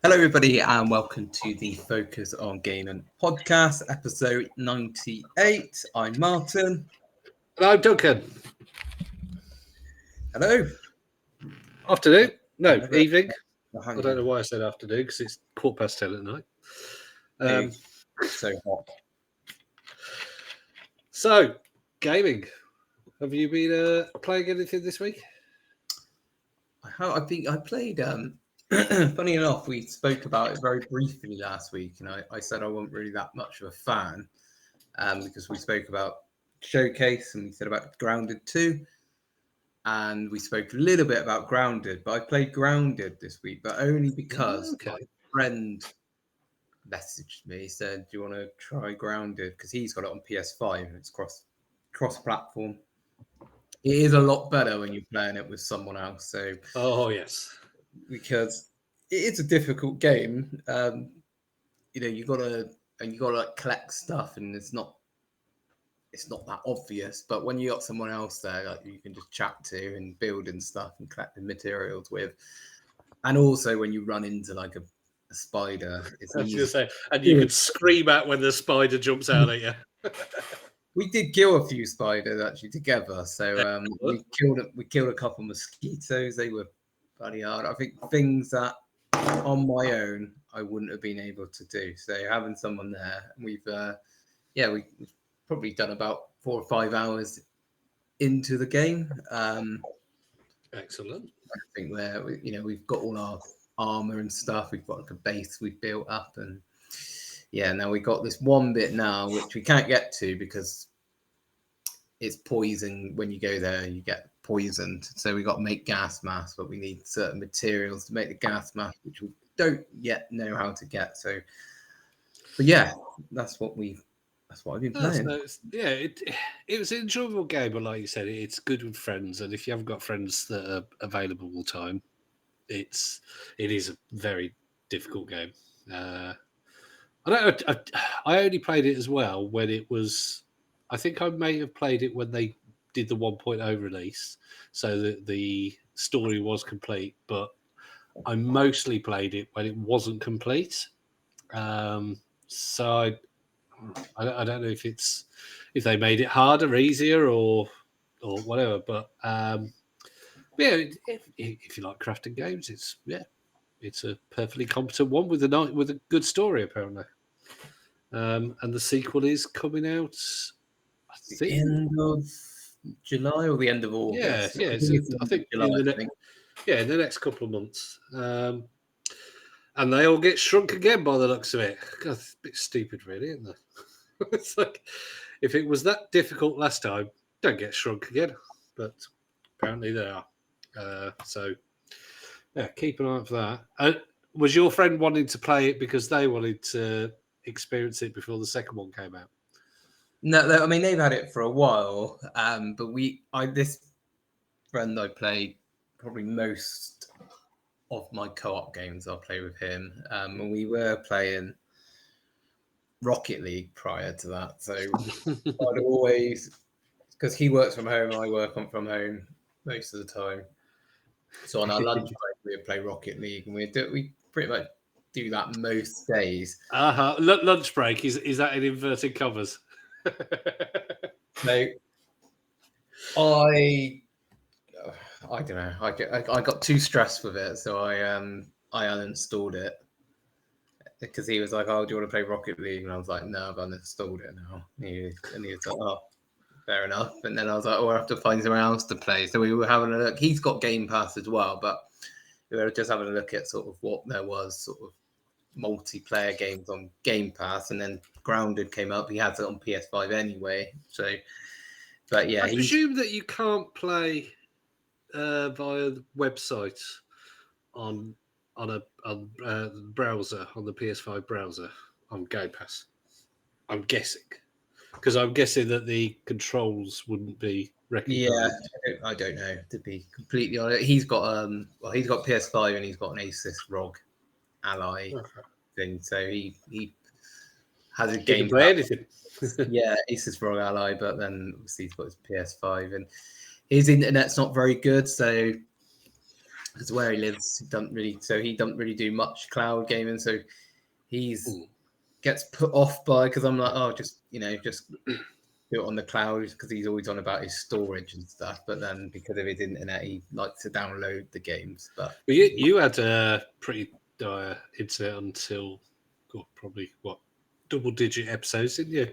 Hello, everybody, and welcome to the Focus on Gaming podcast, episode 98. I'm Martin. And I'm Duncan. Hello. Afternoon? No, Hello. evening. I don't know why I said afternoon, because it's 10:15 at night. So hot. So, gaming. Have you been playing anything this week? I think I played, funny enough, we spoke about it very briefly last week, and I said I wasn't really that much of a fan because we spoke about Showcase and we said about Grounded 2. And we spoke a little bit about Grounded, but I played Grounded this week, but only because my friend messaged me, said, do you want to try Grounded? Because he's got it on PS5 and it's cross-platform. It is a lot better when you're playing it with someone else. So, Yes. Because it's a difficult game. You gotta like collect stuff, and it's not that obvious, but when you got someone else there, like you can just chat to and build and stuff and collect the materials with, and also when you run into like a spider, it's I was going to say, and you could scream out when the spider jumps out at you. We did kill a few spiders actually together, so we killed a couple of mosquitoes. They were bloody hard. I think things that on my own I wouldn't have been able to do. So having someone there, we've probably done about 4 or 5 hours into the game. Excellent. I think we've got all our armor and stuff. We've got like a base we've built up, and now we got this one bit now which we can't get to because it's poison. When you go there, you get poisoned. So we got to make gas masks, but we need certain materials to make the gas mask, which we don't yet know how to get. So, but yeah, that's what I've been playing. It was an enjoyable game, but like you said, it's good with friends. And if you haven't got friends that are available all the time, it is a very difficult game. I only played it as well when it was. I think I may have played it when they did the 1.0 release, so that the story was complete. But I mostly played it when it wasn't complete. So I don't know if they made it harder, easier, or whatever. But if you like crafting games, it's a perfectly competent one with a good story apparently. And the sequel is coming out, I think, end of July or the end of August. I think in the next couple of months. And they all get shrunk again by the looks of it. God, it's a bit stupid, really, isn't it? It's like, if it was that difficult last time, don't get shrunk again. But apparently they are. So, keep an eye out for that. Was your friend wanting to play it because they wanted to experience it before the second one came out? No, I mean, they've had it for a while, but this friend I played probably most of my co-op games. I'll play with him, and we were playing Rocket League prior to that. So I'd always, because he works from home, I work from home most of the time. So on our lunch break, we'd play Rocket League, and we pretty much do that most days. Lunch break is that in inverted commas? So I don't know. I got too stressed with it, so I uninstalled it because he was like, "Oh, do you want to play Rocket League?" And I was like, "No, I've uninstalled it now." And he was like, "Oh, fair enough." And then I was like, "Oh, I have to find somewhere else to play." So we were having a look. He's got Game Pass as well, but we were just having a look at sort of what there was, sort of multiplayer games on Game Pass, and then Grounded came up. He has it on PS5 anyway. So, but yeah, I presume that you can't play via the website on a browser, on the PS5 browser on Game Pass. I'm guessing, because I'm guessing that the controls wouldn't be recognized. Yeah, I don't know, to be completely honest. He's got PS5 and he's got an Asus ROG Ally thing, so he has a game. He can play anything. Yeah, Asus ROG Ally, but then obviously he's got his PS5 and his internet's not very good, so That's where he lives. He doesn't really do much cloud gaming. So he's gets put off by because I'm like, oh, just do it on the cloud because he's always on about his storage and stuff. But then because of his internet, he likes to download the games. But you had a pretty dire internet until probably double-digit episodes, didn't you?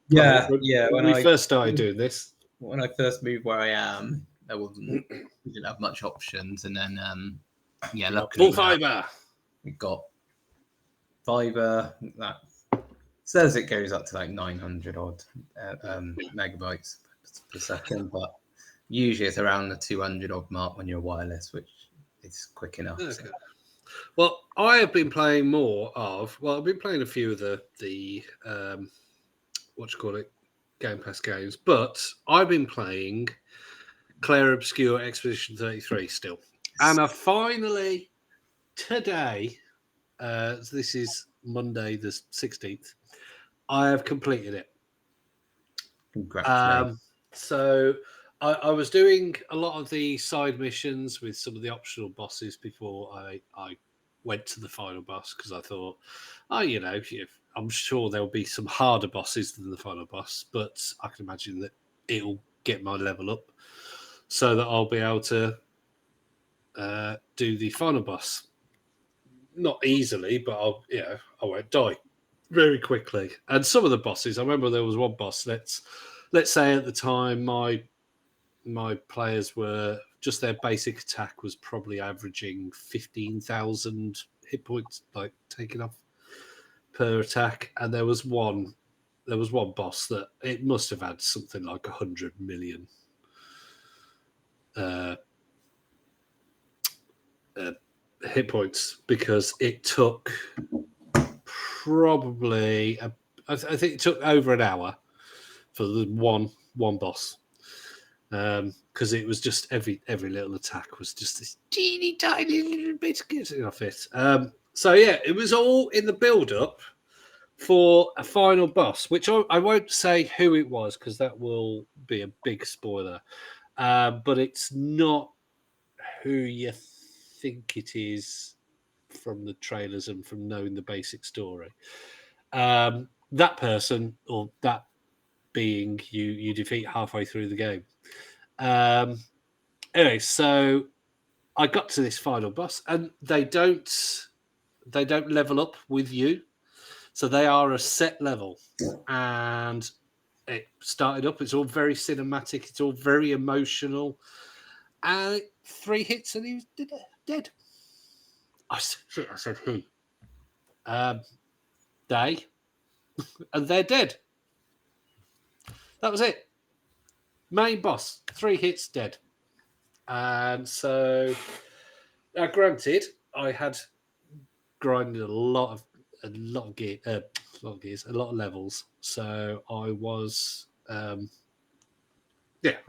Yeah. When we first started doing this, when I first moved where I am, we didn't have much options, and then luckily full fiber. We got fiber that says it goes up to like 900 odd megabytes per second, but usually it's around the 200 odd mark when you're wireless, which is quick enough. Okay. So. Well, I have been playing I've been playing a few of the Game Pass games, but I've been playing Clair Obscur Expedition 33 still. And I finally, today, this is Monday the 16th, I have completed it. Congratulations. So I was doing a lot of the side missions with some of the optional bosses before I went to the final boss because I thought, I'm sure there'll be some harder bosses than the final boss, but I can imagine that it'll get my level up so that I'll be able to do the final boss. Not easily, but I won't die very quickly. And some of the bosses, I remember there was one boss. Let's say at the time my players were just their basic attack was probably averaging 15,000 hit points, like taken off per attack. And there was one boss that it must have had something like 100 million hit points because it took probably I think it took over an hour for the one boss because it was just every little attack was just this teeny tiny little bit getting off it. So yeah, it was all in the build up for a final boss, which I won't say who it was because that will be a big spoiler. But it's not who you think it is from the trailers and from knowing the basic story. That person or that being you defeat halfway through the game. Anyway, so I got to this final boss, and they don't level up with you, so they are a set level, and it started up. It's all very cinematic. It's all very emotional. And 3 hits, and he was dead. I said he. They, and they're dead. That was it. Main boss, 3 hits, dead. And so, now granted, I had grinded a lot of levels. So I was,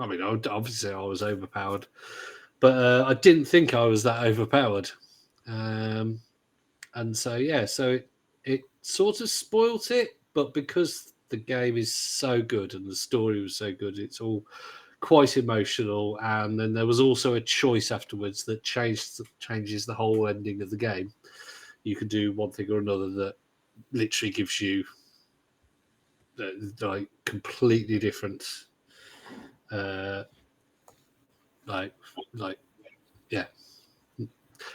obviously I was overpowered, but I didn't think I was that overpowered. And so it sort of spoilt it, but because the game is so good and the story was so good, it's all quite emotional. And then there was also a choice afterwards that changes the whole ending of the game. You can do one thing or another that literally gives you like completely different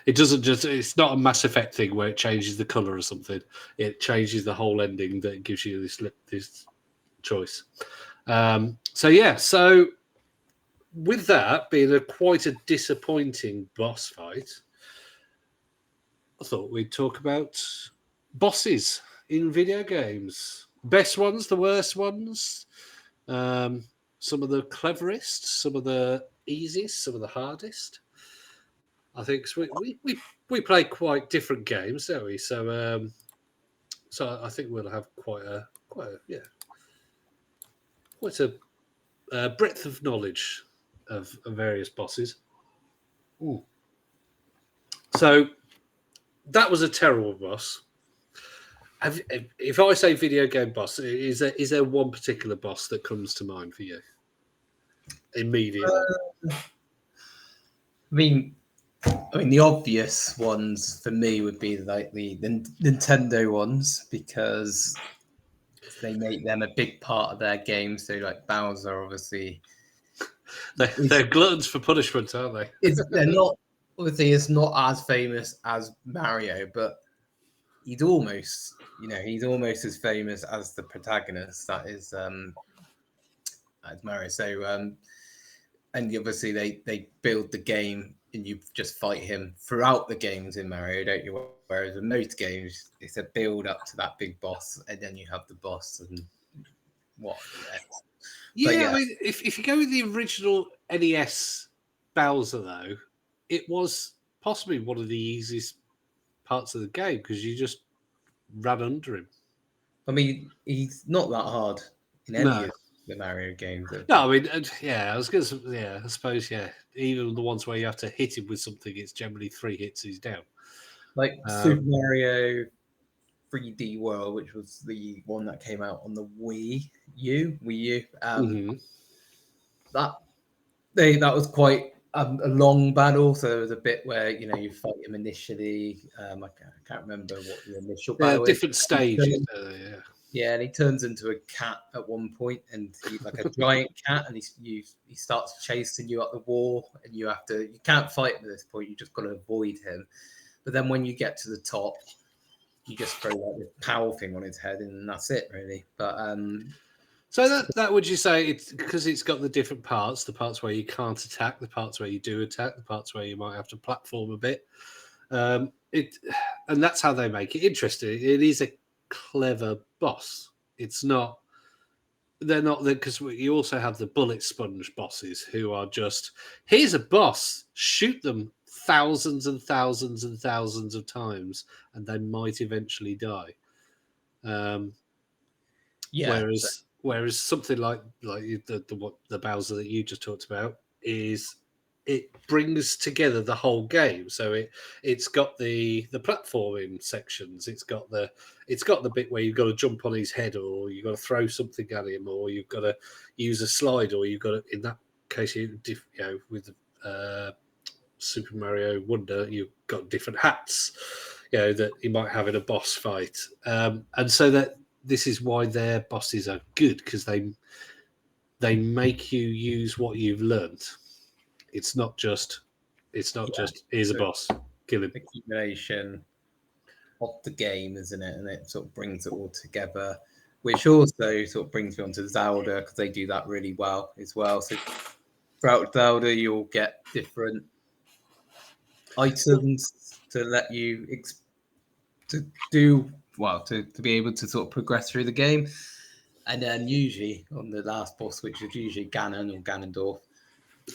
it doesn't just, it's not a Mass Effect thing where it changes the color or something. It changes the whole ending that gives you this choice. So with that being quite a disappointing boss fight, I thought we'd talk about bosses in video games. Best ones, the worst ones, some of the cleverest, some of the easiest, some of the hardest. I think we play quite different games, don't we? So I think we'll have quite a breadth of knowledge of various bosses. Ooh. So that was a terrible boss. If I say video game boss, is there one particular boss that comes to mind for you immediately? I mean, the obvious ones for me would be like the Nintendo ones because they make them a big part of their game. So like Bowser, obviously, They're gluttons for punishment, aren't they? they're not obviously it's not as famous as Mario, but he's almost as famous as the protagonist. That is as Mario. So and obviously they build the game and you just fight him throughout the games in Mario, don't you? Whereas in most games, it's a build up to that big boss, and then you have the boss and what next. Yeah, I mean, if you go with the original NES Bowser, though, it was possibly one of the easiest parts of the game because you just ran under him. I mean, he's not that hard in any of the Mario games. No, I mean, yeah, I was going to, yeah, I suppose, yeah. Even the ones where you have to hit him with something, it's generally 3 hits, he's down. Like Super Mario 3D World, which was the one that came out on the Wii U. That was quite a long battle. So there was a bit where you fight him initially. I can't remember what the initial battle different is. stages. Yeah, and he turns into a cat at one point, and he's like a giant cat, and he starts chasing you up the wall, and you can't fight him at this point. You just got to avoid him. But then when you get to the top, you just throw like this power thing on his head, and that's it, really. But so that would you say it's because it's got the different parts, the parts where you can't attack, the parts where you do attack, the parts where you might have to platform a bit. And that's how they make it interesting. It is a clever boss. It's not. They're not because you also have the bullet sponge bosses who are just here's a boss, shoot them thousands and thousands and thousands of times, and they might eventually die. Whereas something like the Bowser that you just talked about is it brings together the whole game. So it's got the platforming sections. It's got the bit where you've got to jump on his head, or you've got to throw something at him, or you've got to use a slide, or you've got to, in that case, with Super Mario Wonder, you've got different hats, that you might have in a boss fight, and so that this is why their bosses are good because they make you use what you've learned. It's not just here's a boss, kill him. Accumulation of the game, isn't it? And it sort of brings it all together, which also sort of brings me on to Zelda because they do that really well as well. So throughout Zelda, you'll get different items to let you to be able to sort of progress through the game. And then usually on the last boss, which is usually Ganon or Ganondorf,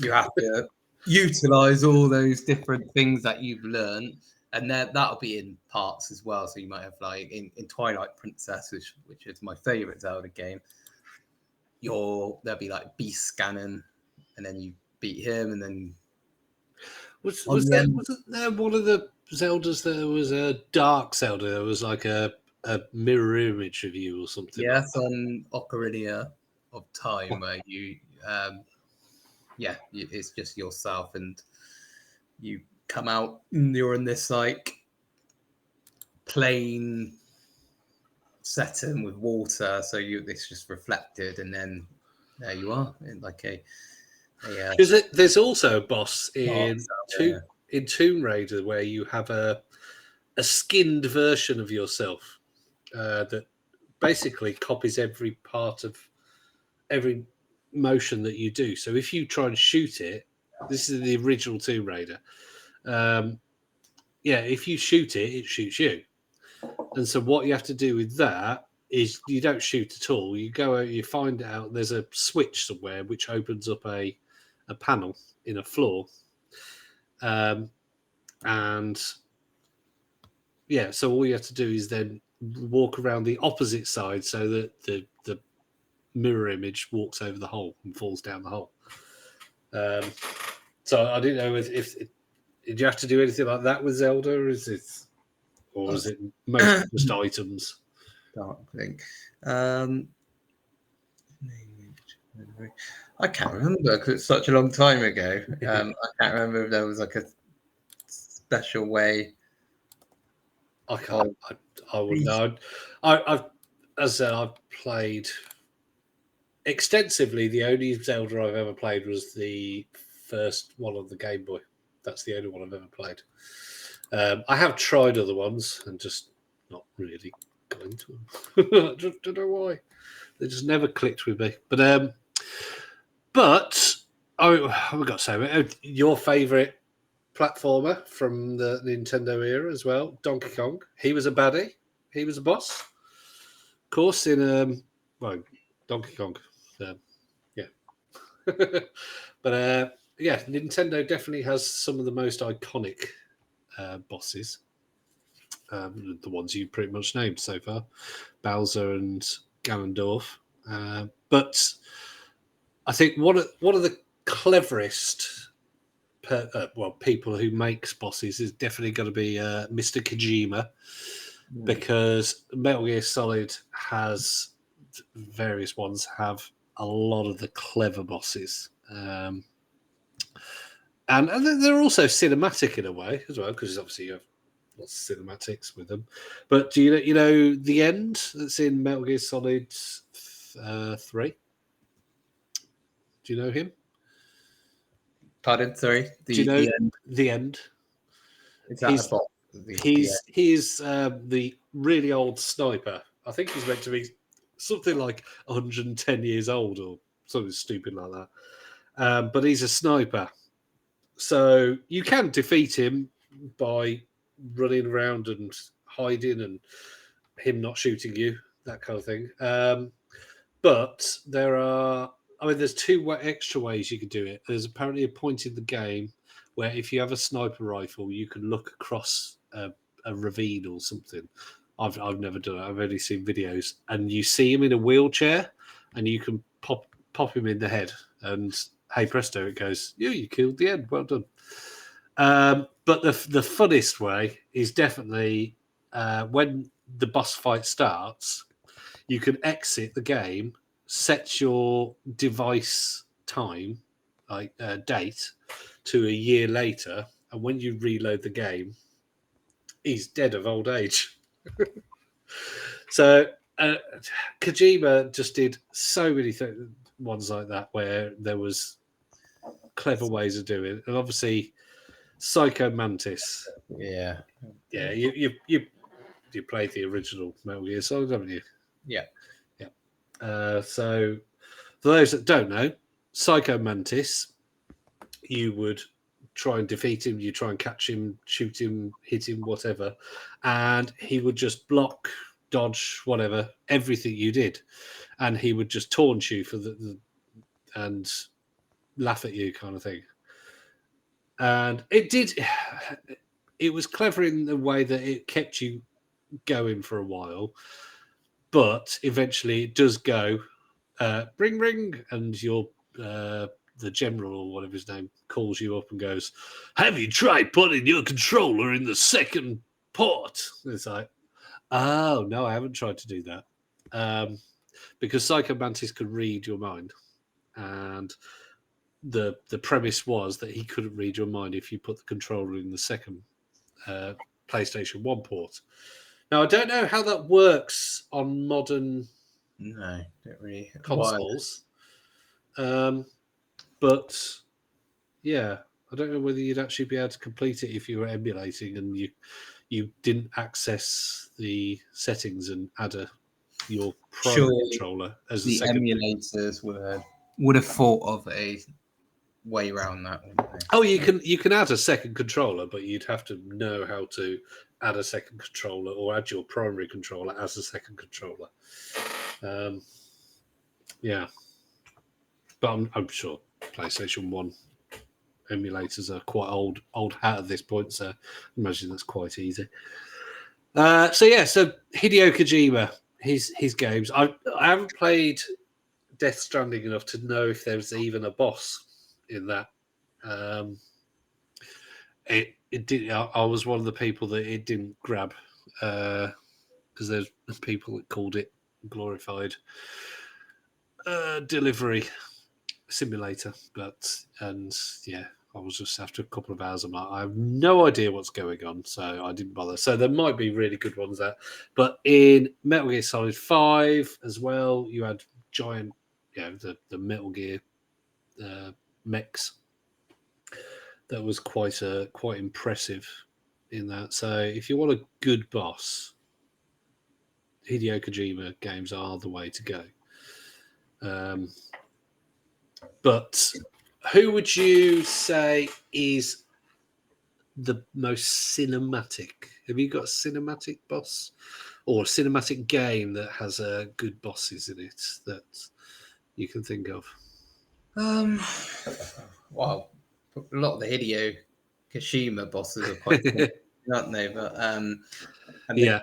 you have to utilize all those different things that you've learned, and that'll be in parts as well. So you might have like in Twilight Princess, which is my favorite Zelda game. There'll be like Beast Ganon, and then you beat him, and then was there one of the Zeldas? There was a Dark Zelda. There was like a mirror image of you or something. Yes, on Ocarina of Time, where you it's just yourself, and you come out and you're in this like plain setting with water, so it's just reflected, and then there you are in like there's also a boss in Tomb Raider where you have a skinned version of yourself that basically copies every part of every motion that you do. So if you try and shoot it, this is the original Tomb Raider. If you shoot it, it shoots you. And so what you have to do with that is you don't shoot at all. You go out, you find out there's a switch somewhere which opens up a panel in a floor. So all you have to do is then walk around the opposite side so that the mirror image walks over the hole and falls down the hole. So I didn't know if did you have to do anything like that with Zelda, or is it most just items? Dark thing. I can't remember because it's such a long time ago. I can't remember if there was like a special way. I can't. I wouldn't know. I've, as I said, I've played extensively. The only Zelda I've ever played was the first one on the Game Boy. That's the only one I've ever played. I have tried other ones and just not really got into them. I just don't know why. They just never clicked with me. But I've got to say, your favourite platformer from the Nintendo era as well, Donkey Kong. He was a baddie. He was a boss. Of course, in Donkey Kong. Yeah. But yeah, Nintendo definitely has some of the most iconic bosses. The ones you pretty much named so far, Bowser and Ganondorf. But I think one of the cleverest people who makes bosses is definitely going to be Mr. Kojima, because Metal Gear Solid has various ones have a lot of the clever bosses, and they're also cinematic in a way as well, because obviously you have lots of cinematics with them. But do you know the end that's in Metal Gear Solid 3? Do you know him? Pardon, sorry. Do you know the end? Is that a boss? He's the really old sniper. I think he's meant to be something like 110 years old or something stupid like that. But he's a sniper. So you can defeat him by running around and hiding and him not shooting you, that kind of thing. But there's two extra ways you could do it. There's apparently a point in the game where if you have a sniper rifle, you can look across a ravine or something. I've never done it. I've only seen videos, and you see him in a wheelchair, and you can pop him in the head, and hey presto, it goes, you killed the end. Well done. But the funnest way is definitely when the boss fight starts. You can exit the game, set your device time, like date, to a year later, and when you reload the game, he's dead of old age. So Kojima just did so many ones like that where there was clever ways of doing it, and obviously Psycho Mantis. Yeah. You played the original Metal Gear Solid, haven't you? Yeah. So for those that don't know, Psycho Mantis, you would try and defeat him, you try and catch him, shoot him, hit him, whatever, and he would just block, dodge, whatever, everything you did, and he would just taunt you for and laugh at you, kind of thing. And it was clever in the way that it kept you going for a while, but eventually it does go ring ring, and the general or whatever his name calls you up and goes, have you tried putting your controller in the second port? And it's like, oh no, I haven't tried to do that, because Psycho Mantis could read your mind, and the premise was that he couldn't read your mind if you put the controller in the second PlayStation 1 port. Now, I don't know how that works on modern consoles. But yeah, I don't know whether you'd actually be able to complete it if you were emulating and you didn't access the settings and add your Pro controller as a second. Emulators would have thought of a way around that, wouldn't they? Oh, you can add a second controller, but you'd have to know how to add a second controller or add your primary controller as a second controller. Yeah, but I'm sure PlayStation 1 emulators are quite old hat at this point, so I imagine that's quite easy. So Hideo Kojima, his games. I haven't played Death Stranding enough to know if there's even a boss in that. It did. I was one of the people that it didn't grab, because there's people that called it glorified delivery simulator, and I was just after a couple of hours. I'm like, I have no idea what's going on, so I didn't bother. So there might be really good ones there, but in Metal Gear Solid 5 as well, you had giant, the Metal Gear mechs. That was quite impressive in that. So if you want a good boss, Hideo Kojima games are the way to go. But who would you say is the most cinematic? Have you got a cinematic boss or a cinematic game that has good bosses in it that you can think of? Well, a lot of the Hideo Kojima bosses are quite cool, aren't they? But and the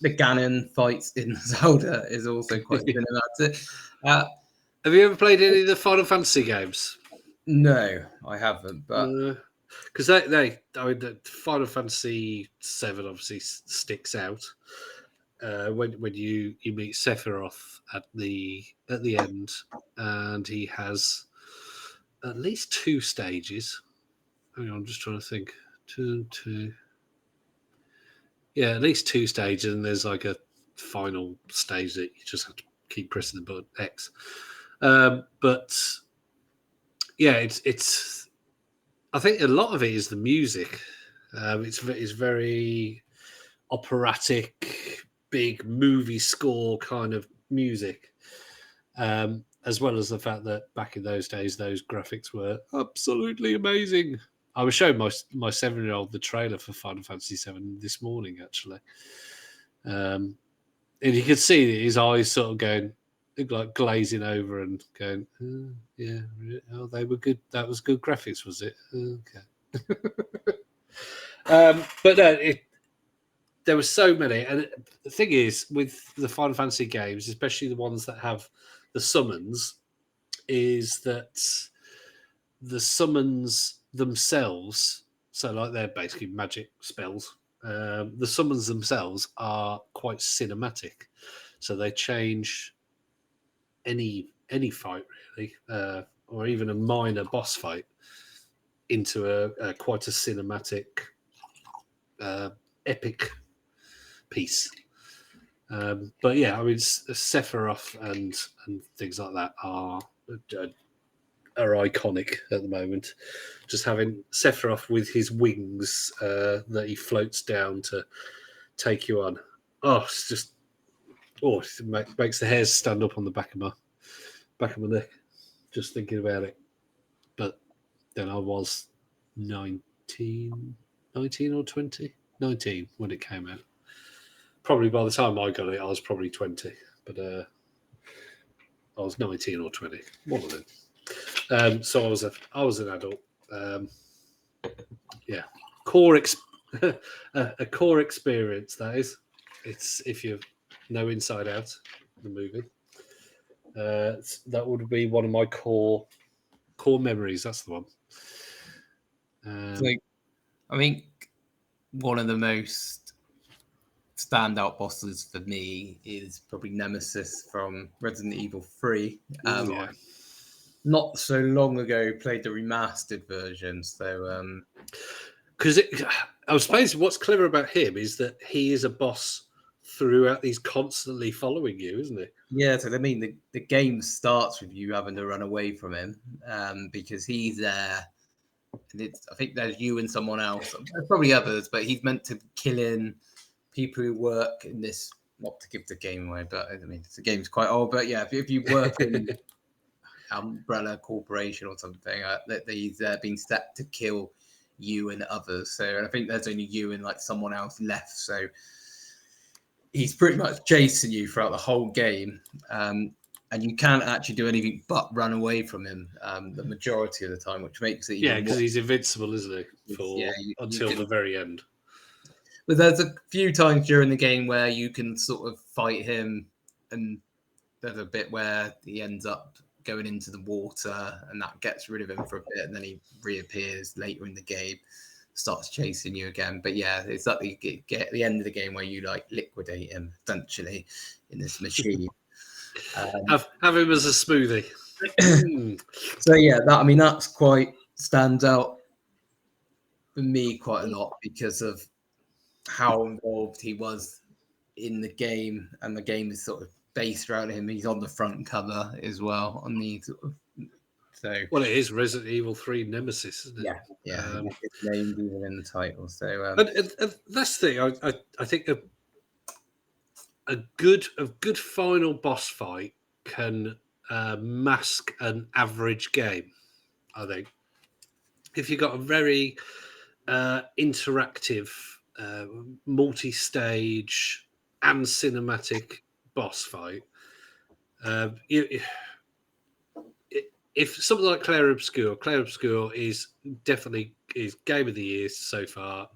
Ganon fights in Zelda is also quite cinematic. Have you ever played any of the Final Fantasy games? No, I haven't. But because the Final Fantasy 7 obviously sticks out when you meet Sephiroth at the end, and he has at least 2 stages. Hang on, I'm just trying to think. Two. Yeah, at least 2 stages, and there's like a final stage that you just have to keep pressing the button X. But yeah, it's. I think a lot of it is the music. It's very operatic, big movie score kind of music, as well as the fact that back in those days, those graphics were absolutely amazing. I was showing my 7-year-old the trailer for Final Fantasy 7 this morning, actually, and you could see his eyes sort of going, like glazing over and going, they were good. That was good graphics, was it? Okay. But no, there were so many, and the thing is, with the Final Fantasy games, especially the ones that have the summons, is that the summons themselves, so like they're basically magic spells. The summons themselves are quite cinematic, so they change any fight really, or even a minor boss fight into a quite a cinematic, epic piece. But yeah, I mean, Sephiroth and things like that are iconic at the moment. Just having Sephiroth with his wings that he floats down to take you on. It's just it makes the hairs stand up on the back of my neck just thinking about it. But then I was 19 or 20, 19 when it came out. Probably by the time I got it, I was probably 20, but I was 19 or 20, one of them. So I was an adult. Yeah, a core experience. That is, it's if you know Inside Out, the movie. That would be one of my core memories. That's the one. I think one of the most standout bosses for me is probably Nemesis from Resident Evil 3. Not so long ago, played the remastered version. So, because I suppose what's clever about him is that he is a boss throughout. He's constantly following you, isn't he? Yeah. So I mean, the game starts with you having to run away from him because he's there. And I think there's you and someone else. There's probably others, but he's meant to kill in people who work in this. Not to give the game away, but I mean, the game's quite old. But yeah, if you work in Umbrella Corporation or something, that he's been set to kill you and others. So I think there's only you and like someone else left. So he's pretty much chasing you throughout the whole game. And you can't actually do anything but run away from him the majority of the time, which makes it even because he's invincible, isn't he? Until the very end. But there's a few times during the game where you can sort of fight him, and there's a bit where he ends up going into the water, and that gets rid of him for a bit, and then he reappears later in the game, starts chasing you again. But yeah, it's at the end of the game where you like liquidate him essentially in this machine. Have him as a smoothie. So yeah, that's quite stands out for me quite a lot because of how involved he was in the game, and the game is sort of based around him. He's on the front cover as well on the sort of, so. Well, it is Resident Evil 3 Nemesis, isn't it? Yeah. It's named even in the title. So and that's the thing. I think a good final boss fight can mask an average game. I think if you've got a very interactive, multi-stage and cinematic boss fight, if something like Clair Obscur is definitely game of the year so far,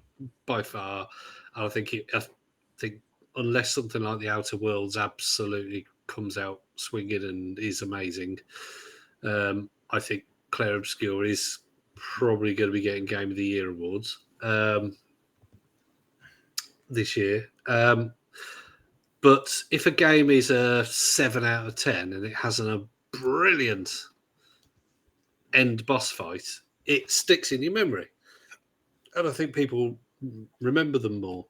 by far. And I think unless something like the Outer Worlds absolutely comes out swinging and is amazing, I think Clair Obscur is probably going to be getting Game of the Year awards this year. But if a game is a 7 out of 10 and it has a brilliant end boss fight, it sticks in your memory. And I think people remember them more.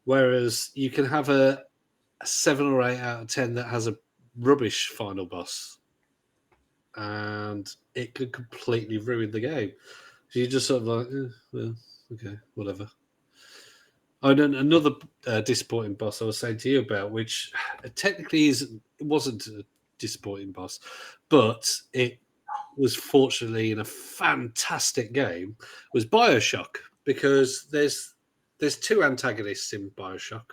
Whereas you can have a 7 or 8 out of 10 that has a rubbish final boss, and it could completely ruin the game. So you just sort of like, well, okay, whatever. Oh, and another disappointing boss I was saying to you about, which technically wasn't a disappointing boss, but it was fortunately in a fantastic game, was BioShock, because there's two antagonists in BioShock.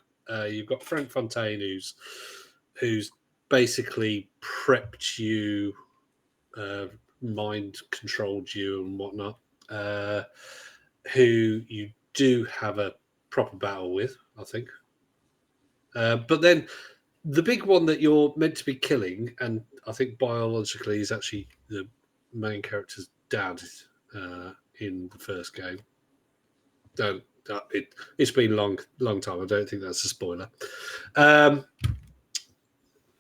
You've got Frank Fontaine, who's basically prepped you, mind controlled you and whatnot, who you do have a proper battle with, I think. But then the big one that you're meant to be killing, and I think biologically is actually the main character's dad in the first game. It's been a long time. I don't think that's a spoiler.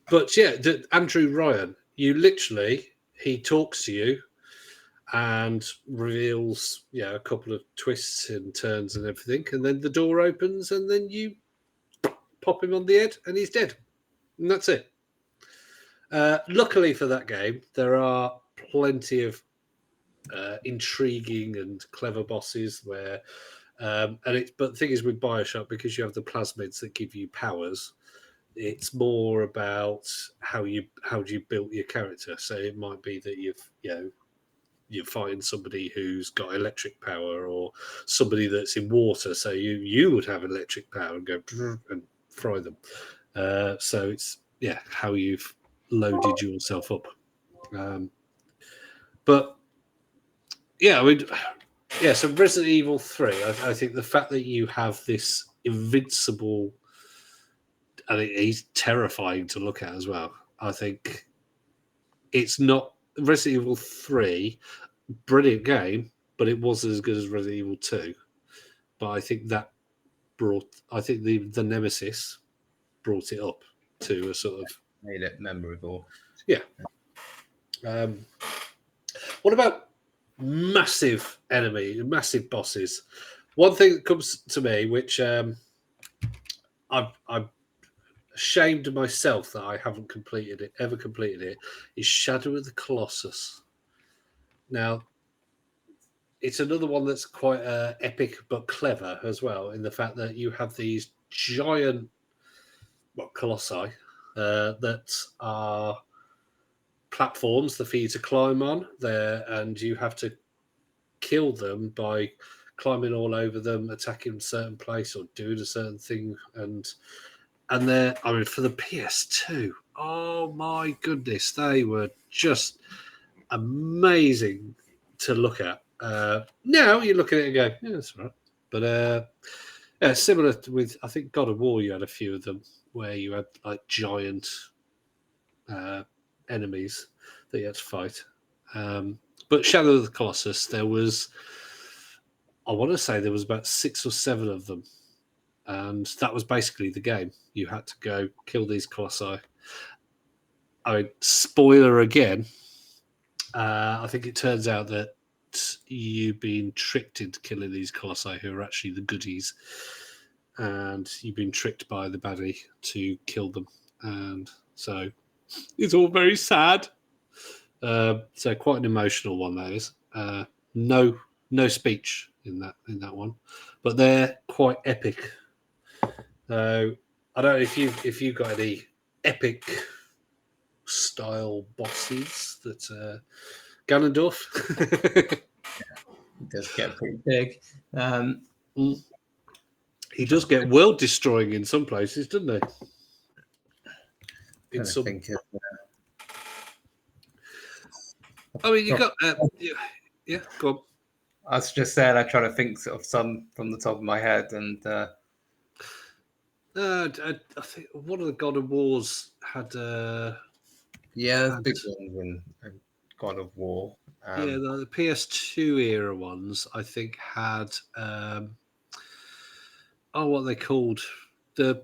But yeah, Andrew Ryan, he talks to you and reveals a couple of twists and turns and everything, and then the door opens and then you pop him on the head and he's dead. And that's it. Luckily for that game, there are plenty of intriguing and clever bosses where, but the thing is with BioShock, because you have the plasmids that give you powers, it's more about how you built your character. So it might be that you're fighting somebody who's got electric power, or somebody that's in water. So you would have electric power and go and fry them. So it's how you've loaded yourself up. But yeah, I mean, so Resident Evil 3, I think the fact that you have this invincible, and he's terrifying to look at as well. I think it's not Resident Evil 3, brilliant game, but it wasn't as good as Resident Evil 2. But I think that the Nemesis brought it up to a sort of made it memorable. Yeah. What about massive bosses? One thing that comes to me, which I'm ashamed of myself that I haven't ever completed it, is Shadow of the Colossus. Now, it's another one that's quite epic but clever as well, in the fact that you have these giant colossi that are platforms for you to climb on there, and you have to kill them by climbing all over them, attacking a certain place or doing a certain thing. And they're, I mean, for the PS2, oh my goodness, they were just amazing to look at. Now you look at it and go, yeah, that's right. But similar with, I think, God of War, you had a few of them where you had like giant enemies that you had to fight. But Shadow of the Colossus, I want to say there was about 6 or 7 of them. And that was basically the game. You had to go kill these colossi. I mean, spoiler again, I think it turns out that you've been tricked into killing these colossi who are actually the goodies, and you've been tricked by the baddie to kill them, and so it's all very sad. So quite an emotional one that is. No speech in that one, but they're quite epic. So I don't know if you've got any epic style bosses that Ganondorf. It does get pretty big. He does get world destroying in some places, doesn't he? In some. I mean, you got yeah. Go on. I was just saying, I try to think of some from the top of my head, and I think one of the God of Wars had. Yeah, big ones in God of War. The PS2 era ones, I think, had what are they called? We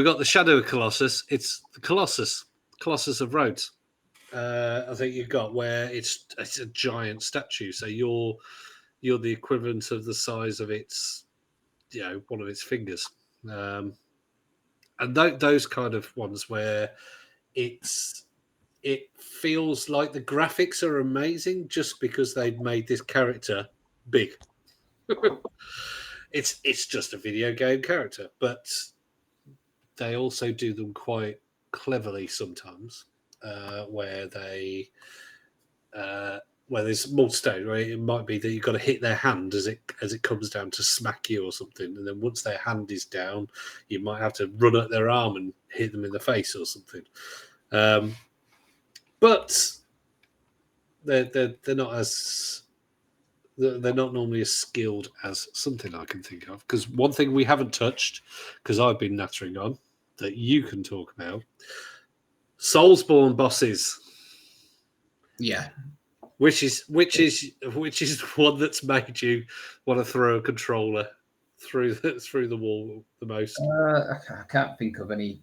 got the Shadow Colossus. It's the Colossus of Rhodes. I think you've got where it's a giant statue, so you're the equivalent of the size of its, one of its fingers, and those kind of ones where it feels like the graphics are amazing just because they've made this character big. It's just a video game character, but they also do them quite cleverly sometimes, where they where there's more stone, right? It might be that you've got to hit their hand as it comes down to smack you or something, and then once their hand is down, you might have to run at their arm and hit them in the face or something. But they're not as they're not normally as skilled as something I can think of. Because one thing we haven't touched, because I've been nattering on, that you can talk about, Soulsborne bosses. Yeah. Which is one that's made you want to throw a controller through the wall the most? I can't think of any,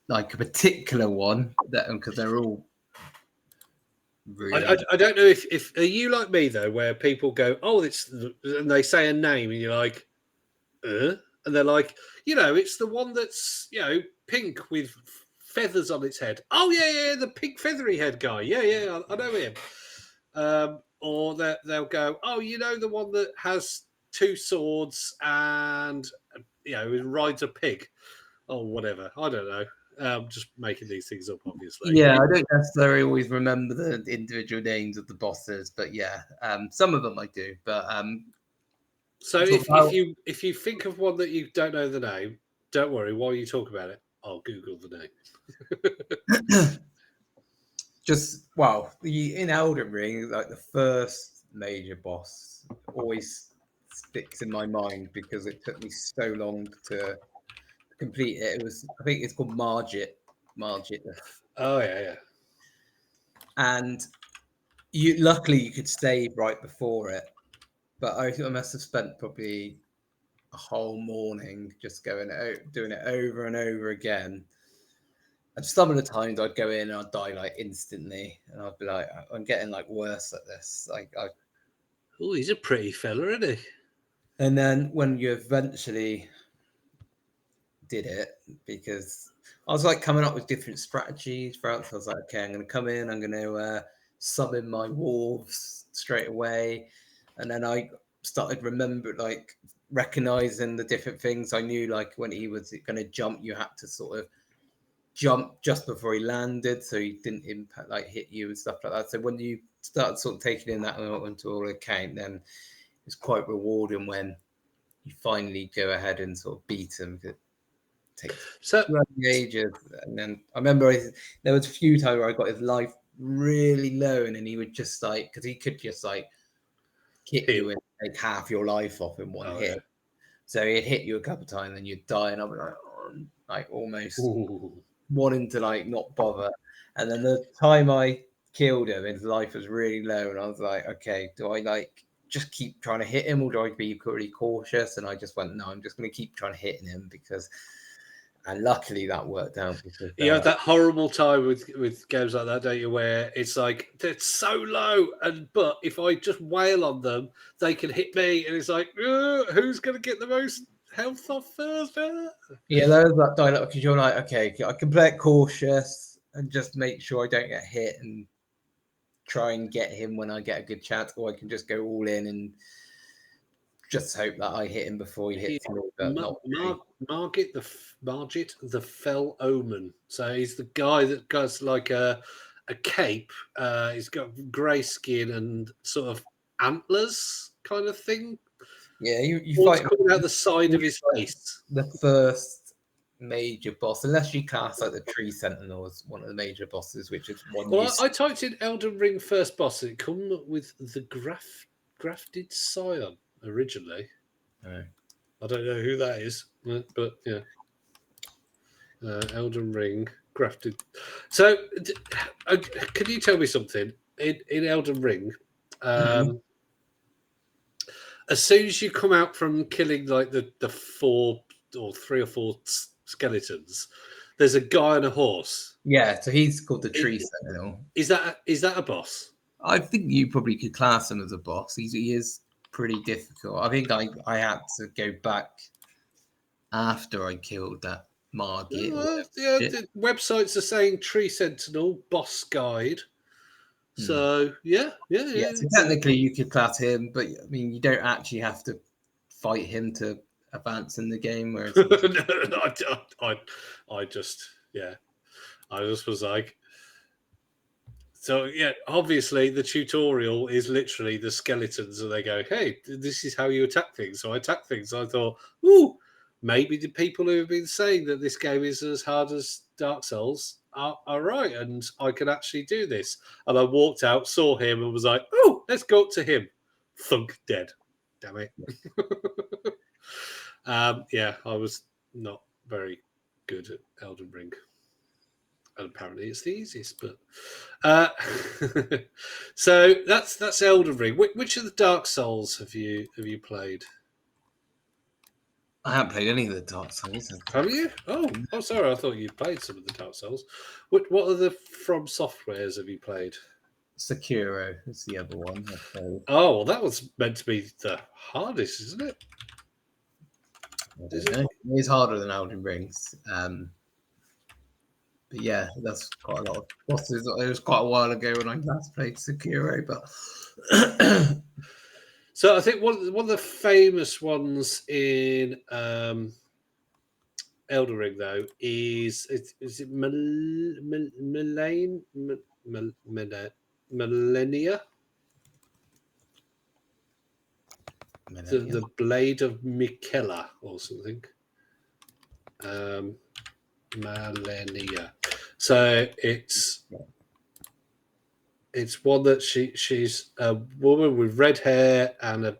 like a particular one, that because they're all really. I don't know if are you like me though, where people go, and they say a name and you're like, and they're like, it's the one that's pink with feathers on its head. Oh yeah, the pink feathery head guy. Yeah, I know him. Or they'll go, the one that has two swords and rides a pig, or whatever. I don't know. Just making these things up, obviously. Yeah, I don't necessarily always remember the individual names of the bosses, but yeah, some of them I do. But so if you think of one that you don't know the name, don't worry. While you talk about it, I'll Google the name. In Elden Ring, like the first major boss always sticks in my mind because it took me so long to complete it. I think it's called Margit. Oh yeah. And luckily you could save right before it, but I must have spent probably a whole morning just doing it over and over again. And some of the times I'd go in and I'd die like instantly, and I'd be like, I'm getting like worse at this. Oh, he's a pretty fella, isn't he? And then when you eventually did it, because I was like coming up with different strategies throughout, so I was like, okay, I'm going to come in, I'm going to summon my wolves straight away, and then I started recognizing the different things. I knew like when he was going to jump, you had to sort of jump just before he landed, so he didn't hit you and stuff like that. So when you start sort of taking in that into all account, then it's quite rewarding when you finally go ahead and sort of beat him. It takes ages. And then I remember there was a few times where I got his life really low, and then he would just because he could just hit you and take half your life off in one hit. Yeah. So he'd hit you a couple of times and you'd die, and I'd be almost wanting to not bother. And then the time I killed him, his life was really low, and I was like, okay, do I just keep trying to hit him, or do I be really cautious? And I just went, no, I'm just going to keep trying to hit him, because And luckily that worked out because You have that horrible time with games like that, don't you? Where it's like they're so low, but if I just wail on them, they can hit me, and it's like, who's going to get the most health off first? Yeah, there's that dialogue because you're like, okay, I can play it cautious and just make sure I don't get hit and try and get him when I get a good chance, or I can just go all in and just hope that I hit him before he hits me. But not really. Margit the Fell Omen. So he's the guy that does like a cape. He's got grey skin and sort of antlers kind of thing. Yeah, you What's fight coming out the side of his face? the first major boss, unless you class like the Tree Sentinel as one of the major bosses, which is one. Well, I typed in Elden Ring first boss, and it come up with the grafted scion originally. Oh. I don't know who that is, but yeah. Elden Ring grafted. So, can you tell me something in Elden Ring? As soon as you come out from killing like the 4 or 3 or 4 skeletons, there's a guy on a horse. Yeah, so he's called the Tree Sentinel. Is that a boss? I think you probably could class him as a boss. He is pretty difficult. I think I had to go back after I killed that Margit. Yeah, the websites are saying Tree Sentinel boss guide. So yeah. So technically, you could class him, but I mean, you don't actually have to fight him to advance in the game. Whereas I just was like, so yeah. Obviously, the tutorial is literally the skeletons, and they go, "Hey, this is how you attack things." So I attack things. I thought, ooh. Maybe the people who have been saying that this game is as hard as Dark Souls are right, and I can actually do this. And I walked out, saw him, and was like, "Oh, let's go up to him." Thunk, dead. Damn it. Yeah, I was not very good at Elden Ring, and apparently it's the easiest. But so that's Elden Ring. Which of the Dark Souls have you played? I haven't played any of the Dark Souls. Have you? Oh, sorry. I thought you played some of the Dark Souls. What are the From Softwares have you played? Sekiro is the other one. Oh, well, that was meant to be the hardest, isn't it? It is harder than Elden Rings. But yeah, that's quite a lot of bosses. It was quite a while ago when I last played Sekiro, but so I think one of the famous ones in Elden Ring though is it Malenia? The Blade of Miquella or something. Malenia. So it's one that she's a woman with red hair and a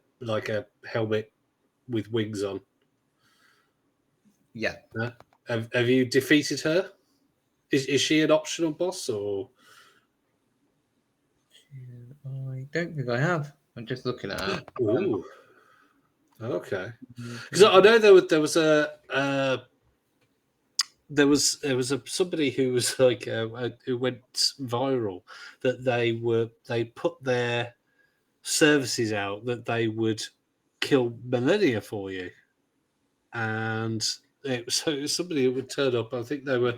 helmet with wings on. Yeah. Have you defeated her? Is she an optional boss or? I don't think I have. I'm just looking at her. Ooh. Okay. Because I know there was somebody who was like who went viral that they put their services out that they would kill Malenia for you, and it was somebody who would turn up. I think they were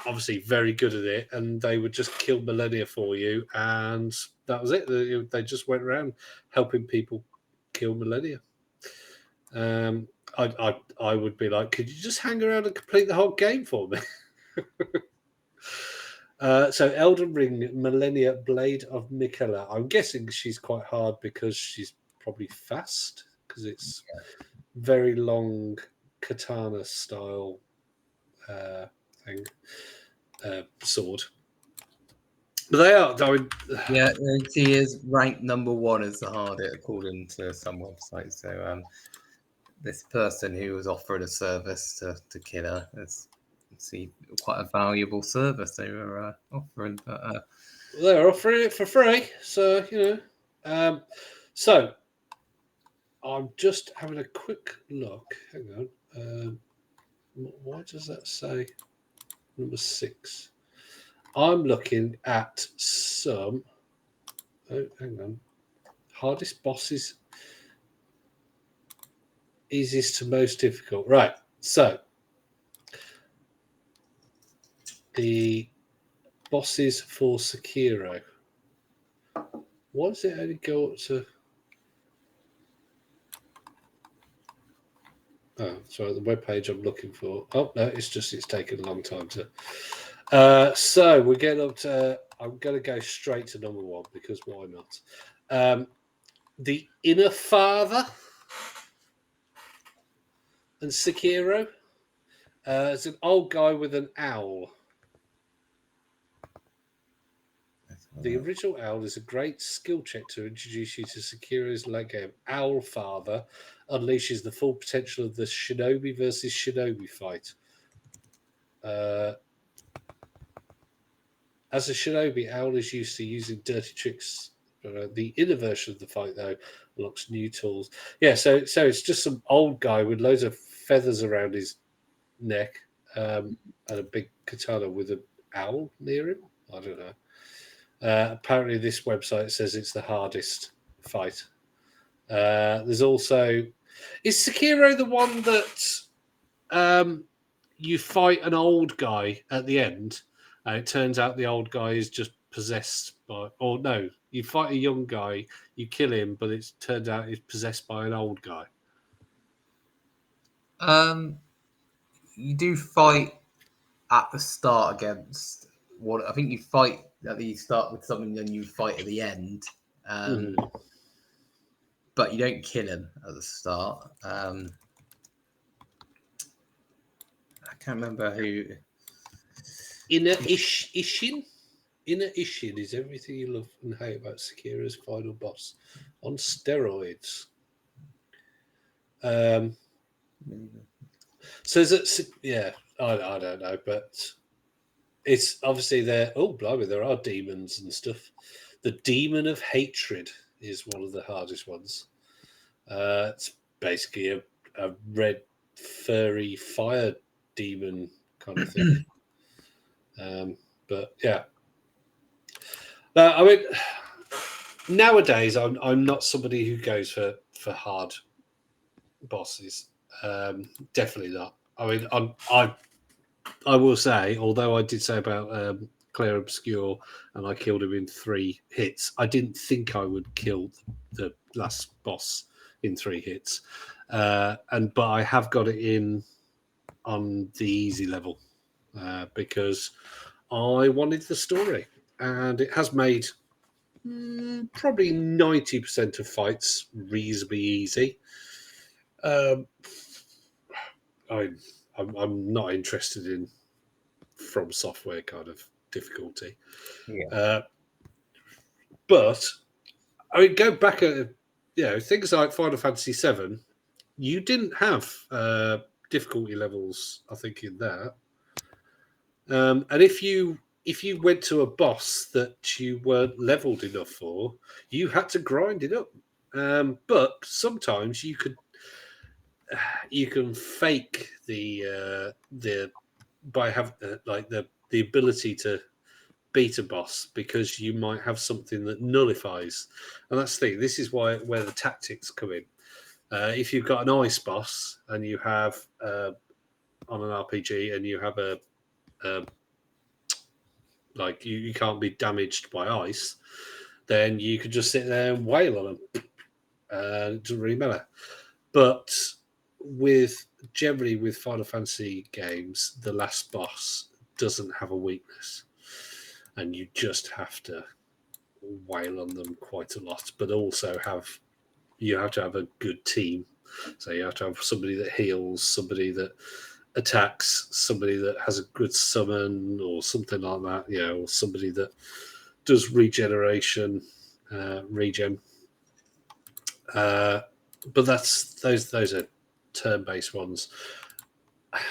obviously very good at it, and they would just kill Malenia for you, and that was it. They just went around helping people kill Malenia. I would be like, could you just hang around and complete the whole game for me? So Elden Ring, Malenia, Blade of Miquella. I'm guessing she's quite hard because she's probably fast because it's very long katana style thing sword. But they are. Yeah, she is ranked number 1 as the hardest according to some websites. So this person who was offered a service to kill her is quite a valuable service they were offering. But they're offering it for free, so you know. So I'm just having a quick look. Hang on. Why does that say number 6? I'm looking at some. Oh, hang on. Hardest bosses. Easiest to most difficult. Right. So the bosses for Sekiro. Why does it only go up to? Oh, sorry, the webpage I'm looking for. Oh no, it's taken a long time to. So we're getting up to. I'm going to go straight to number 1 because why not? The Inner Father and Sekiro. It's an old guy with an owl. The original owl is a great skill check to introduce you to Sekiro's late game. Owl Father unleashes the full potential of the Shinobi versus Shinobi fight. As a Shinobi, Owl is used to using dirty tricks. The inner version of the fight, though, unlocks new tools. Yeah, so it's just some old guy with loads of feathers around his neck and a big katana with an owl near him. I don't know. Apparently, this website says it's the hardest fight. There's also... Is Sekiro the one that you fight an old guy at the end, and it turns out the old guy is just possessed by... Or no, you fight a young guy, you kill him, but it turns out he's possessed by an old guy. You do fight at the start against what I think you fight at the start with something, then you fight at the end. But you don't kill him at the start. I can't remember who. Inner Ishin? Inner Ishin is everything you love and hate about Sekiro's final boss on steroids. So is it? Yeah, I don't know, but it's obviously there. Oh, blimey, there are demons and stuff. The Demon of Hatred is one of the hardest ones. It's basically a red, furry fire demon kind of thing. But yeah, I mean, nowadays I'm not somebody who goes for hard bosses. Definitely not. I mean, I will say, although I did say about Clair Obscur and I killed him in 3 hits, I didn't think I would kill the last boss in 3 hits. But I have got it in on the easy level because I wanted the story, and it has made probably 90% of fights reasonably easy. I'm not interested in From Software kind of difficulty. Yeah. But I mean, go back at things like Final Fantasy VII. You didn't have difficulty levels, I think, in that. And if you went to a boss that you weren't leveled enough for, you had to grind it up. But sometimes you can fake the by having like the ability to beat a boss because you might have something that nullifies, and that's the thing. This is where the tactics come in. If you've got an ice boss and you have on an RPG and you have a like you can't be damaged by ice, then you could just sit there and wail on them. It doesn't really matter. But generally with Final Fantasy games, the last boss doesn't have a weakness, and you just have to wail on them quite a lot. But also you have to have a good team. So you have to have somebody that heals, somebody that attacks, somebody that has a good summon or something like that, or somebody that does regeneration, regen. But those are turn-based ones. I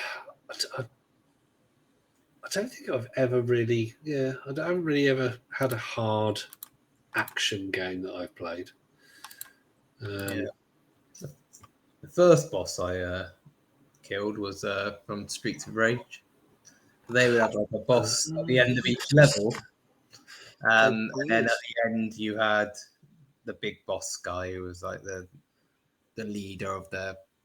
don't think I've ever really, I haven't really ever had a hard action game that I've played. The first boss I killed was from Streets of Rage. They would have like a boss at the end of each level, and then at the end you had the big boss guy who was like the leader of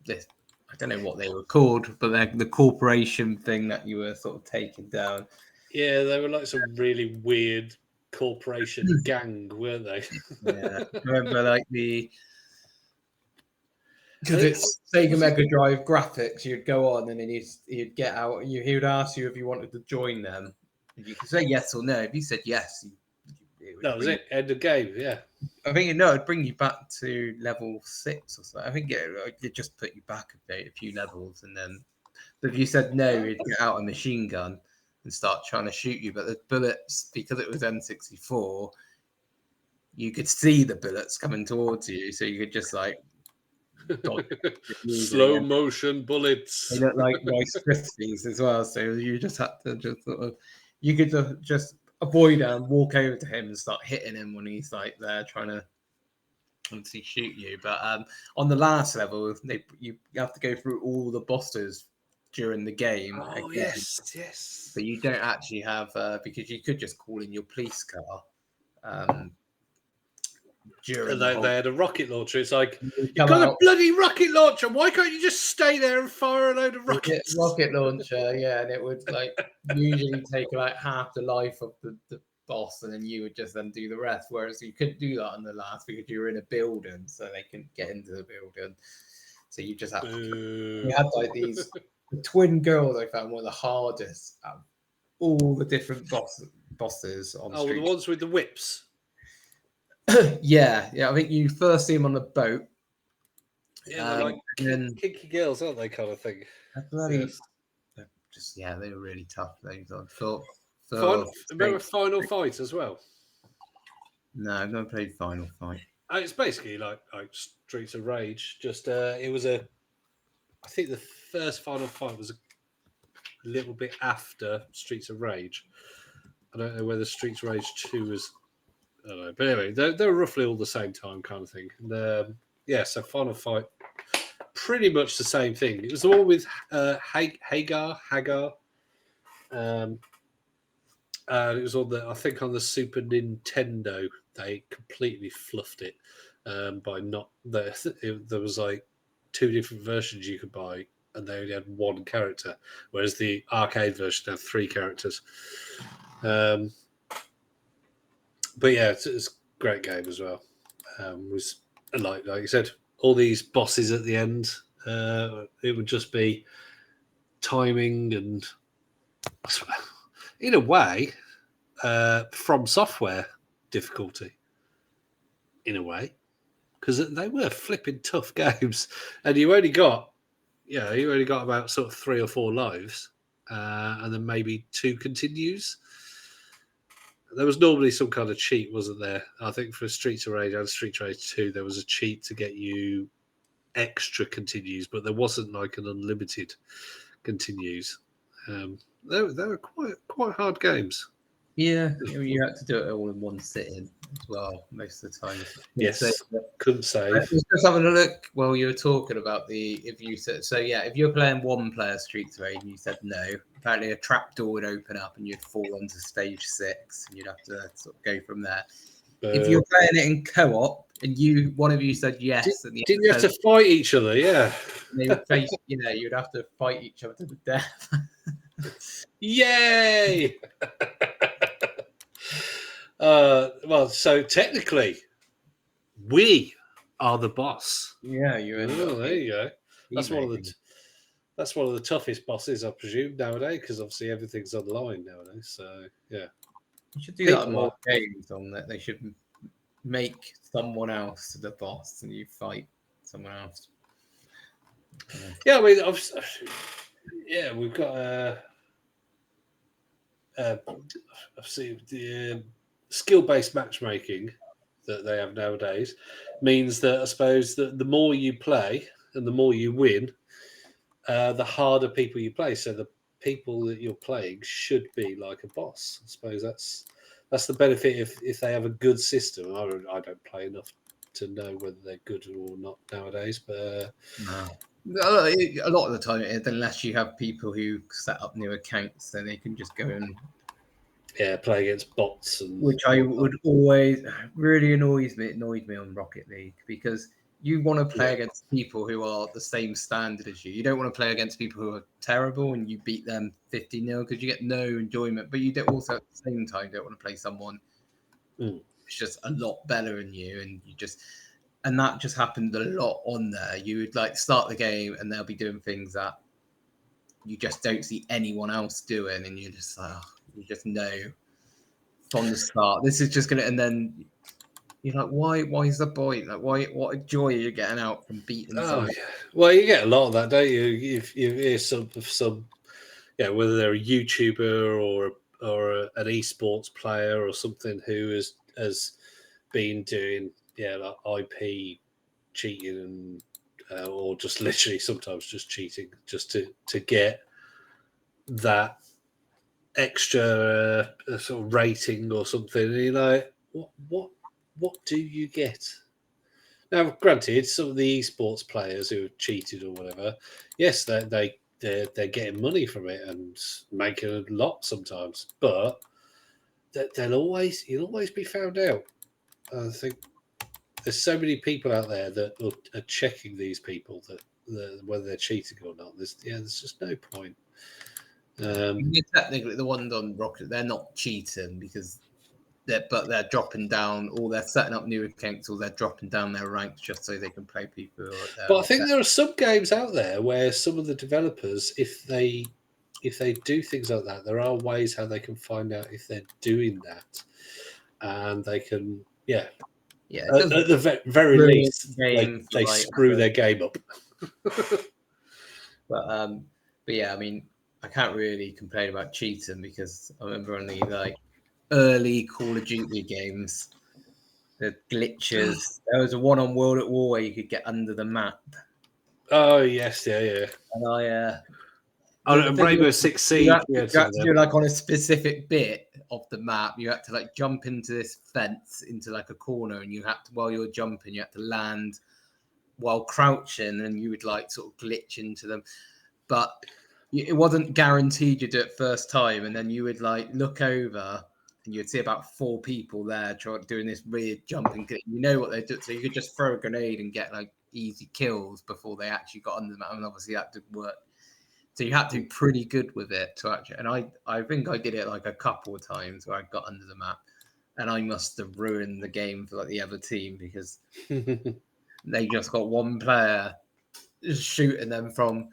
this. I don't know what they were called, but the corporation thing that you were sort of taking down. Yeah, they were like some really weird corporation gang, weren't they? Yeah, I remember like because it's Sega Mega Drive graphics. You'd go on and then he'd get out. He would ask you if you wanted to join them. And you could say yes or no. If you said yes, that was it. End of game. Yeah. I think it'd bring you back to level 6 or so. I think it just put you back a few levels, and then if you said no, you'd get out a machine gun and start trying to shoot you. But the bullets, because it was N64, you could see the bullets coming towards you, so you could just like slow motion bullets. They look like Rice Krispies as well, so you just had to just sort of you could just avoid him, walk over to him, and start hitting him when he's like there trying to obviously shoot you. But on the last level, you have to go through all the bosses during the game. Oh again. Yes. But you don't actually have because you could just call in your police car. They had a rocket launcher. It's like, you've got a bloody rocket launcher. Why can't you just stay there and fire a load of rockets? Rocket launcher, yeah, and it would like usually take like half the life of the boss, and then you would just then do the rest. Whereas you couldn't do that on the last because you were in a building, so they couldn't get into the building. So you just have to. You had like these the twin girls. I found one of the hardest. All the different bosses on. Oh, the ones with the whips. yeah. I think you first see them on the boat. Yeah, they're like kinky girls, aren't they? Kind of thing. They were really tough. Remember Final Fight as well? No, I've never played Final Fight. It's basically like Streets of Rage. Just it was I think the first Final Fight was a little bit after Streets of Rage. I don't know whether Streets of Rage 2 was. I don't know, but anyway, they're roughly all the same time, kind of thing. And so Final Fight, pretty much the same thing. It was the one with Hagar, and it was on I think on the Super Nintendo. They completely fluffed it by not there was like 2 different versions you could buy, and they only had 1 character, whereas the arcade version had 3 characters. But yeah, it's a great game as well. Was like you said, all these bosses at the end. It would just be timing and, in a way, From Software difficulty. In a way, because they were flipping tough games, and you only got about sort of 3 or 4 lives, and then maybe 2 continues. There was normally some kind of cheat, wasn't there? I think for Streets of Rage and Streets of Rage 2, there was a cheat to get you extra continues, but there wasn't like an unlimited continues. They were quite hard games. Yeah, you had to do it all in one sitting as well most of the time. Yes, couldn't save. I was just having a look while you were talking about if you're playing 1-player Streets of Rage and you said no, apparently a trapdoor would open up and you'd fall onto stage 6 and you'd have to sort of go from there. If you're playing it in co-op and one of you said yes, didn't you have to fight each other? Yeah, they would face. You'd have to fight each other to the death. Yay! Well, so technically, we are the boss. Yeah, there you go. That's one of the toughest bosses, I presume, nowadays, because obviously everything's online nowadays. So yeah, you should do that in more games. On that, they should make someone else the boss, and you fight someone else. Yeah, I mean, we've got. I've seen the skill-based matchmaking that they have nowadays means that I suppose that the more you play and the more you win, the harder people you play. So the people that you're playing should be like a boss. I suppose that's the benefit if they have a good system. I don't play enough to know whether they're good or not nowadays, but A lot of the time, unless you have people who set up new accounts, then they can just go and play against bots, and which I would always really annoyed me on Rocket League, because you want to play against people who are the same standard as you. You don't want to play against people who are terrible and you beat them 50-0, because you get no enjoyment. But you do also at the same time don't want to play someone who's just a lot better than you, and that just happened a lot on there. You would like start the game and they'll be doing things that you just don't see anyone else doing, and you're just like, you just know from the start this is just gonna, and then you're like, why is the point? Like, what a joy you're getting out from beating someone. Yeah. Well, you get a lot of that, don't you? If you hear some whether they're a YouTuber or an esports player or something who has been doing like IP cheating and or just literally sometimes just cheating just to get that extra sort of rating or something. And you're like, what do you get? Now, granted, some of the esports players who have cheated or whatever, yes, they're getting money from it and making a lot sometimes, but you'll always be found out. I think there's so many people out there that are checking these people that whether they're cheating or not. There's just no point. Technically, the ones on Rocket, they're not cheating because they're dropping down, or they're setting up new accounts, or they're dropping down their ranks just so they can play people. But I think there are some games out there where some of the developers, if they do things like that, there are ways how they can find out if they're doing that, and they can at the very least they screw their game up. But yeah, I mean, I can't really complain about cheating, because I remember on the like early Call of Duty games, the glitches. There was a one on World at War where you could get under the map. Oh yes, yeah. And Rainbow Six Siege. You had to do like on a specific bit of the map. You had to like jump into this fence into like a corner, and you had to, while you were jumping, you had to land while crouching, and you would like sort of glitch into them. But it wasn't guaranteed you'd do it first time, and then you would like look over and you'd see about 4 people there doing this weird jumping glitch. You know what they do, so you could just throw a grenade and get like easy kills before they actually got under the map. And obviously that didn't work. So you had to be pretty good with it to actually. And I think I did it like a couple of times where I got under the map, and I must have ruined the game for like the other team, because they just got one player shooting them from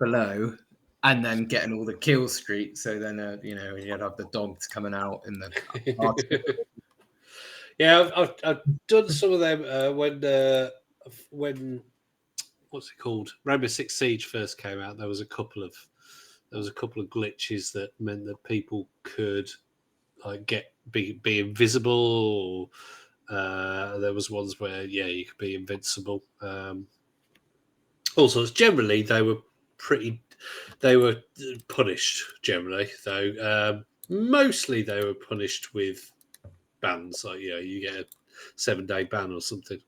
below and then getting all the kill streaks. So then you'd have the dogs coming out in the I've done some of them when what's it called, Rainbow Six Siege first came out. There was a couple of glitches that meant that people could like be invisible, or there was ones where you could be invincible. Also, generally they were punished generally, though. Mostly they were punished with bans, like you get a 7-day ban or something.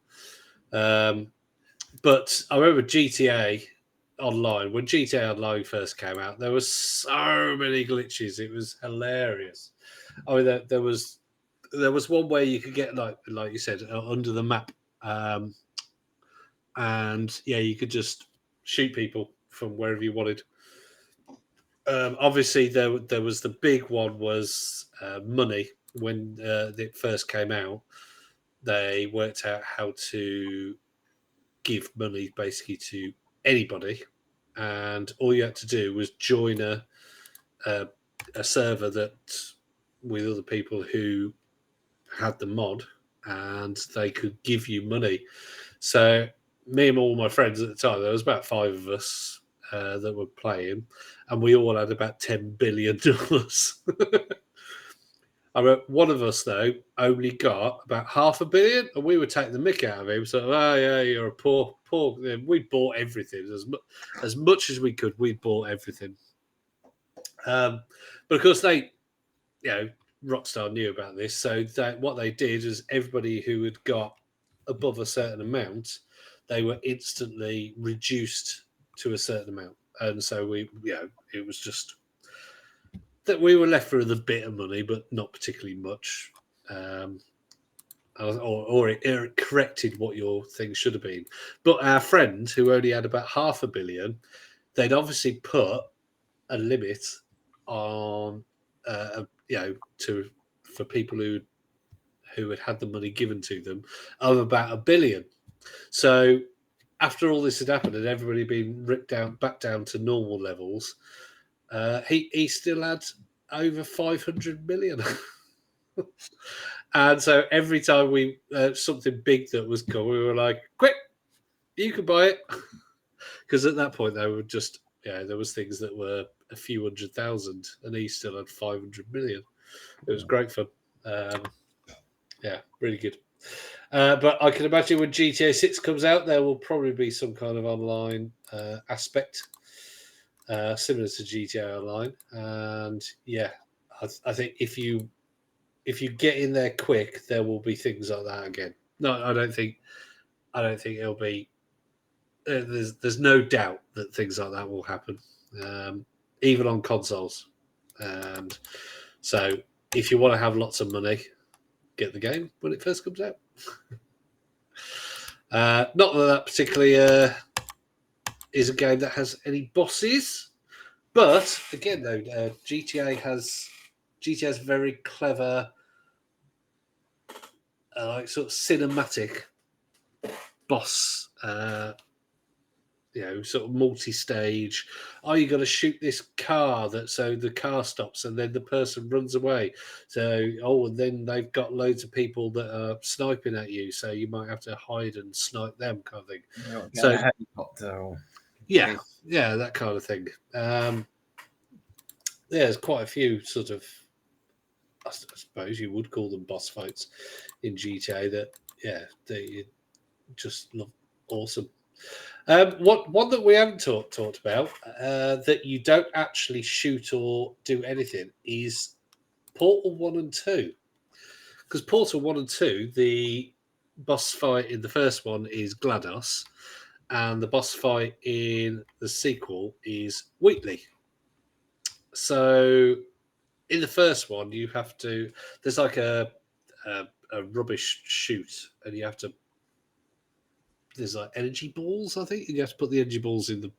But I remember GTA Online, when GTA Online first came out, there was so many glitches. It was hilarious. I mean, there was one where you could get like you said under the map, and you could just shoot people from wherever you wanted. Obviously, there was the big one was money. When it first came out, they worked out how to give money basically to anybody, and all you had to do was join a server that with other people who had the mod, and they could give you money. So me and all my friends at the time, there was about 5 of us that were playing, and we all had about $10 billion. I mean, one of us though only got about $500 million, and we were taking the mick out of him. So, you're a poor. We bought everything as much as we could. We bought everything. But of course, Rockstar knew about this. So what they did is everybody who had got above a certain amount, they were instantly reduced to a certain amount, and so it was just that we were left with a bit of money, but not particularly much. Or it corrected what your thing should have been. But our friend, who only had about 500 million, they'd obviously put a limit on, for people who had the money given to them of about 1 billion. So after all this had happened and everybody been ripped back down to normal levels, he still had over 500 million. And so every time we something big that was cool, we were like, quick, you can buy it. Because at that point, they were just, there was things that were a few 100,000 and he still had 500 million. It was great fun. Really good. But I can imagine when GTA 6 comes out, there will probably be some kind of online aspect similar to GTA Online. And I think if you get in there quick, there will be things like that again. No, I don't think it'll be. There's no doubt that things like that will happen, even on consoles. And so, if you want to have lots of money, get the game when it first comes out. Not that particularly is a game that has any bosses, but again, though, GTA has very clever, sort of cinematic boss. Sort of multi-stage. Oh, you got to shoot this car so the car stops and then the person runs away. So, and then they've got loads of people that are sniping at you, so you might have to hide and snipe them, kind of thing. So, a helicopter. That kind of thing. There's quite a few sort of, I suppose you would call them boss fights in GTA that, they just look awesome. One that we haven't talked about that you don't actually shoot or do anything is Portal 1 and 2. Because Portal 1 and 2, the boss fight in the first one is GLaDOS, and the boss fight in the sequel is Wheatley. So in the first one, you have to. There's like a rubbish chute, and you have to. There's like energy balls, I think, and you have to put the energy balls in the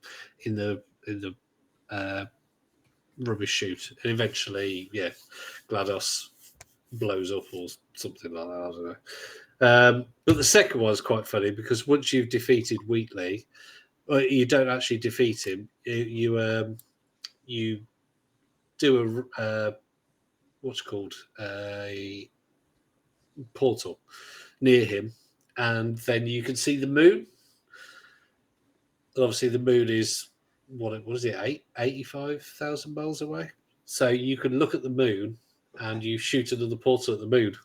rubbish chute, and eventually, GLaDOS blows up or something like that. I don't know. But the second one is quite funny because once you've defeated Wheatley, you don't actually defeat him. You do a what's called a portal near him, and then you can see the moon. And obviously, the moon is what is it? 85,000 miles away. So you can look at the moon, and you shoot another portal at the moon,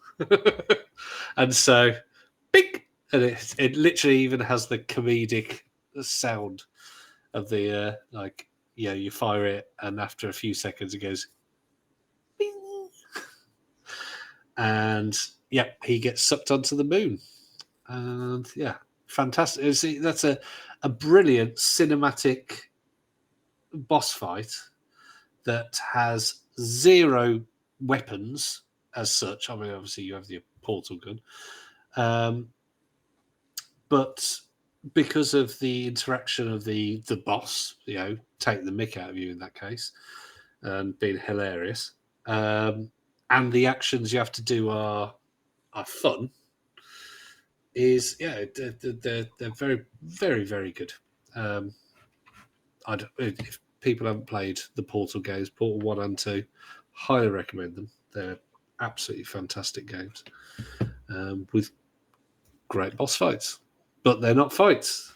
and so, bing, and it literally even has the comedic sound of the you fire it, and after a few seconds, it goes, bing, and he gets sucked onto the moon, and fantastic. See, that's a brilliant cinematic boss fight that has zero weapons as such. I mean, obviously you have the portal gun, but because of the interaction of the boss, take the mick out of you in that case, and being hilarious, and the actions you have to do are fun. Is they're very, very, very good. If people haven't played the Portal games, Portal 1 and 2, highly recommend them. They're absolutely fantastic games with great boss fights, but they're not fights.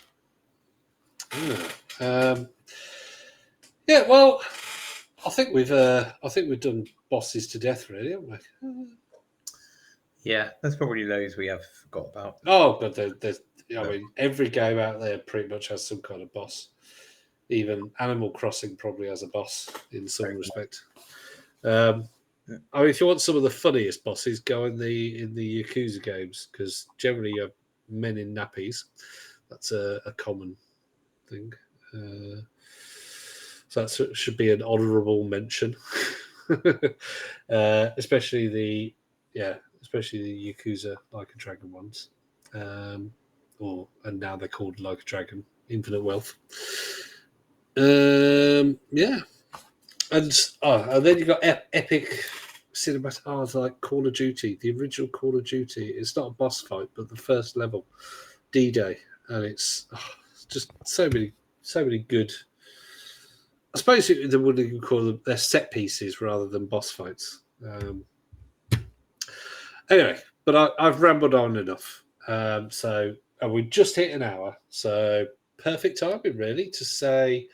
Well, I think we've done bosses to death, really, haven't we? Yeah, there's probably those we have forgot about. Oh, but there's I mean, every game out there pretty much has some kind of boss. Even Animal Crossing probably has a boss in some respect. I mean, if you want some of the funniest bosses, go in the Yakuza games, because generally you have men in nappies. That's a common thing. So that should be an honourable mention, especially the Yakuza Like a Dragon ones, and now they're called Like a Dragon Infinite Wealth. Yeah, and then you got epic cinematic. It's like Call of Duty, the original Call of Duty. It's not a boss fight, but the first level, D-Day, and it's just so many good. I suppose they would even call them they're set pieces rather than boss fights. Anyway, but I've rambled on enough. So we just hit an hour, so perfect timing really to say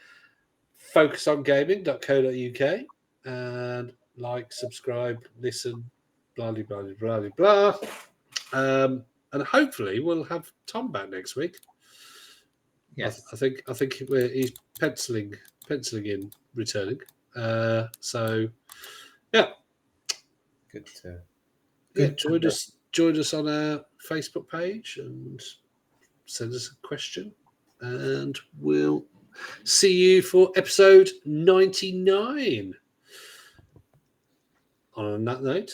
focusongaming.co.uk and like, subscribe, listen, blah blah blah blah blah. And hopefully we'll have Tom back next week. Yes, I think he's penciling in returning. So yeah, good. Join us on our Facebook page and send us a question, and we'll see you for episode 99. On that note,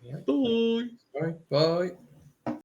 yeah. bye. Bye.